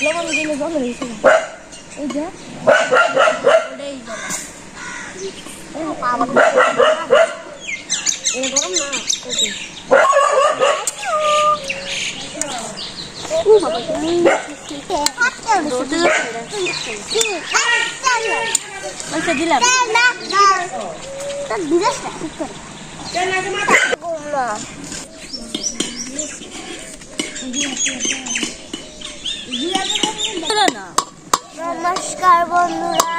লবণ দিলে জল হয়েছে এই যে গরম না দিলাম নমস্কার বন্ধুরা,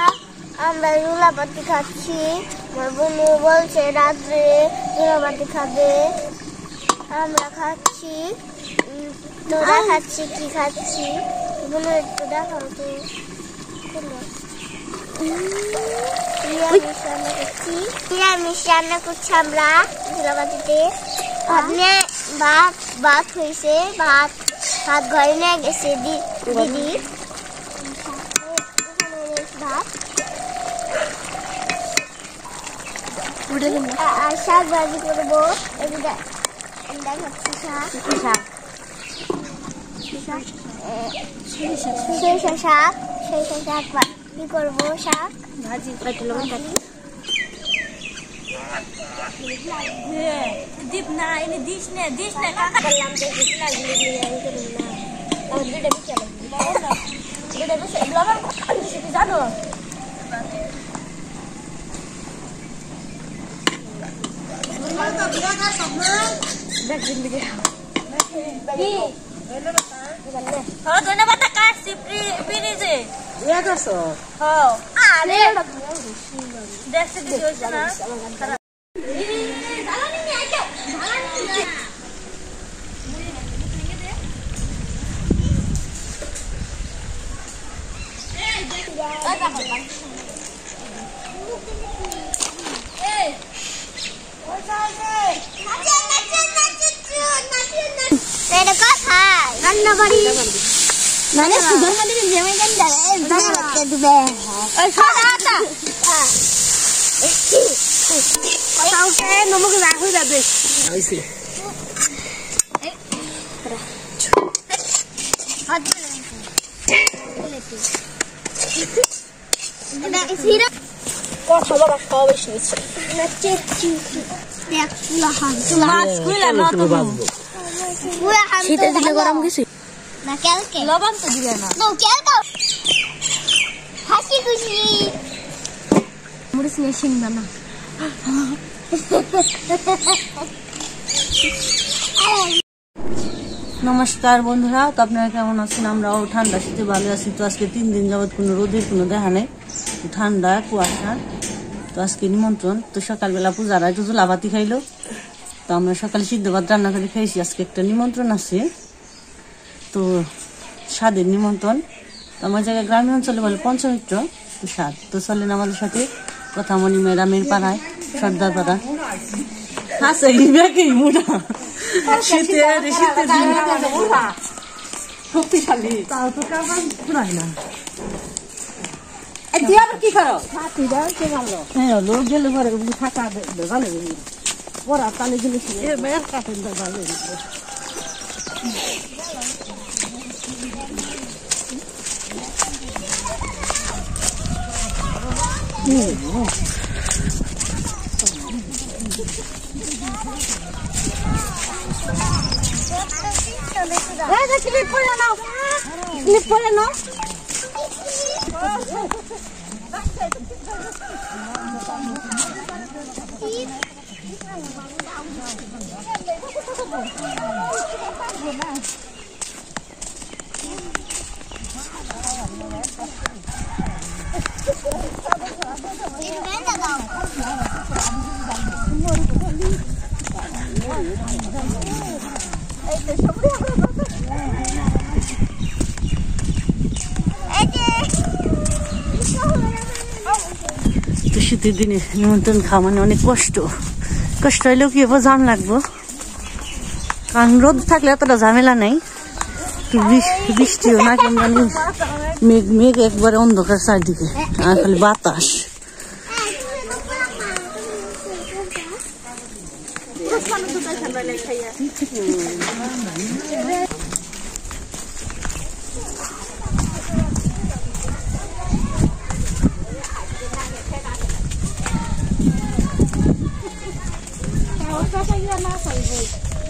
আমরা জুলাপাতি খাচ্ছি। আমার বন্ধু বলছে রাত্রে জুলাপাতি খাবে, আমরা খাচ্ছি। তোরা খাচ্ছি কি খাচ্ছি বন্ধু একটু দেখাও তো। নিরামিষ রান্না করছি আমরা জুলাপাতিতে। ভাত হয়েছে, ভাত ঘরে নিয়ে গেছে দিদি। ভাত আর শাক ভাজি করবো। সরিষা শাক কি করবো, শাক ভাজি দীপ না এনে দিস না জানো ধন্যবাদ কাটছি ফ্রিজে দেখছি না মানে সুন্দর মধ্যে জমে গেল দেবে নমক রাখো যাবে শীতে দিলে গরম কিছু না কালকে লবণ তো দিবে না হাসি খুশি মরিচ নিয়ে শিখবে না নমস্কার বন্ধুরা, তো আপনারা কেমন আছেন? আমরাও ঠান্ডা শীতে ভালো আছি। তো আজকে 3 দিন যাবৎ কোনো রোদের কোনো দেখা নেই, ঠান্ডা কুয়াশা। তো আজকে নিমন্ত্রণ। তো সকালবেলা পূজারা একটু জুলাপাতি খাইলো, তো আমরা সকালে সিদ্ধ ভাত রান্না করে খাইছি। আজকে একটা নিমন্ত্রণ আছে, তো স্বাদের নিমন্ত্রণ। তো আমার জায়গায় গ্রামীণ অঞ্চলে বলে পঞ্চমিত্র, তো স্বাদ। তো চলেন আমাদের সাথে কথামণি ম্যাডামের পাড়ায়, সর্দার পাড়া। হাসে কি মোটা শীতে শক্তিশালী তাও তো না। কি করো হ্যাঁ লোক গেলে পরে থাকা ভালো পড়া তালে গেলে কাটেন ভালো ক্লিপ করে নাও শীতের দিনে নিমন্ত্রণ খাওয়া মানে অনেক কষ্ট হইলেও কি হবো জান লাগবো, কারণ রোদ থাকলে এতটা ঝামেলা নেই। বৃষ্টিও না কেমন মেঘ একবারে অন্ধকার চারদিকে, আর খালি বাতাস।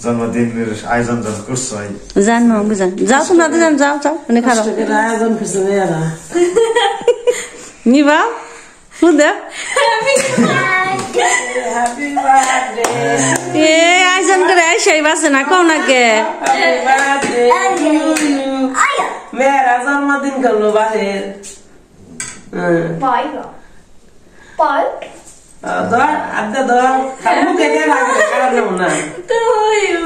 জন্মদিনের আয়োজন যখন করছো জান মা বুঝান যাও তোমরা দুজন যাও যাও মানে খারাপ আয়োজন করছে মেয়েরা নিবা খুদা হ্যাপি বার্থডে এ আয়োজন করে আইসাই বাসে না কও না কে হ্যাপি বার্থডে মেয়েরা জন্মদিন করলো বাহের ধর আড্ডা ধর মুখে দিয়ে লাগে কারণ না To you.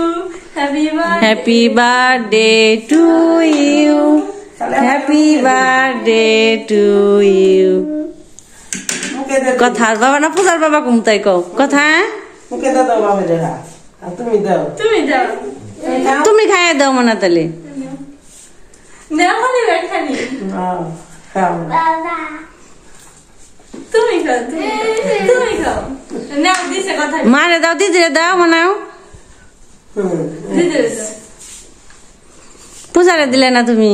Happy birthday. Happy birthday to you happy birthday to you মুখে দিয়ে কথার বাবা না পূজার বাবা ঘুমতাই কও কথা মুখে দিয়ে দাও বাবা দেখা আর তুমি দাও তুমি যাও। তুমি খাইয়ে দাও মনে তাহলে দেখো নি বেখানি। খাও বাবা তুমি খাও। তুমি খাও। নাও দিছে কথা। মারে দাও দিদিরে দাও মনাও দিতে দাও। পূজারে দিলে না তুমি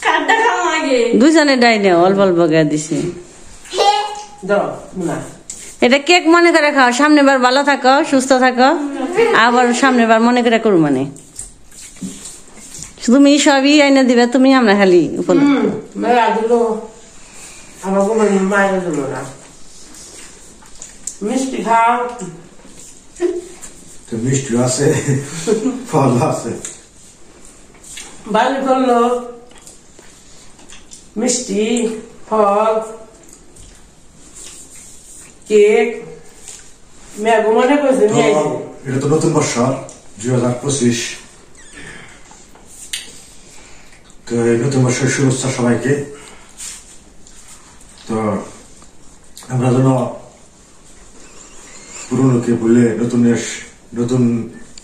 কাটটা খাও আগে। দুজনে ডাইনে অল্প অল্প গায়ে দিছে দাও না এটা কেক মনে করে খাও সামনের বার ভালো থাকো সুস্থ থাকো আবার সামনের বার মনে করে করো মানে তুমি সবই আইনা দিবে তুমি আমরা খালি উপলব্ধ মেয়েরা দিল আমার কোনো মায়ের দিল না মিষ্টি খাও তো মিষ্টি আছে ফল আছে বাড়ি করলো মিষ্টি ফল কেক মেয়ে মনে করছে তো নিয়ে এটা তো নতুন বছর 2025 তো এই নতুন বছরের শুভেচ্ছা সবাইকে তো আমরা যেন পুরনোকে ভুলে নতুন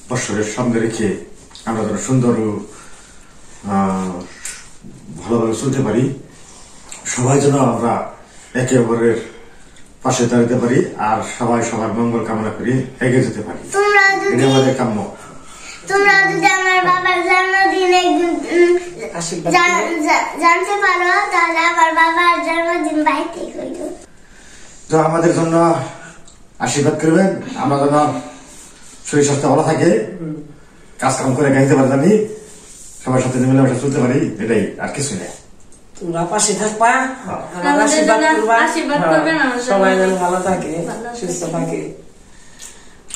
বছরের সামনে রেখে আমরা যেন সুন্দর ও ভালোভাবে চলতে পারি সবাই যেন আমরা একে অপরের পাশে দাঁড়াতে পারি আর সবাই সবার মঙ্গল কামনা করে এগিয়ে যেতে পারি এটা আমাদের কাম্য তোমরা যদি আমার বাবার জন্মদিন একদিন আশীর্বাদ জানতে পারো তাহলে আমার বাবার জন্মদিন বাইতে কইল তো আমাদের জন্য আশীর্বাদ করবেন আমরা যেন শরীর স্বাস্থ্য ভালো থাকে কাজ কাম করে গাইতে পারি আমি সবার সাথে মিলেমিশে চলতে পারি এটাই আর কিছু নেই তোমরা পাশে থাকবা আর আমাদের আশীর্বাদ জন্য করবা আশীর্বাদ হ্যাঁ, করবেন আমাদের জন্য। সবাই যেন ভালো থাকে ভালো থাকে। সুস্থ থাকে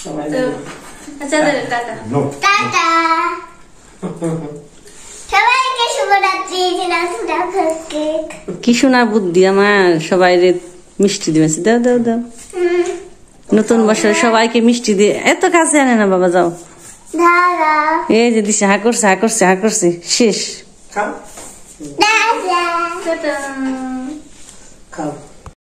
সবাই তো যেন আচ্ছা টাটা। টাটা সবাইকে শুভরাত্রি কেক কি সোনার বুদ্ধি আমার সবাই মিষ্টি দিবেছে দাও দাও দাও নতুন বছর সবাইকে মিষ্টি দিয়ে এত কাছে আনে না বাবা যাও ধারা এই যে দিছে হা করছে শেষ খাও দাদা টাটা। খাও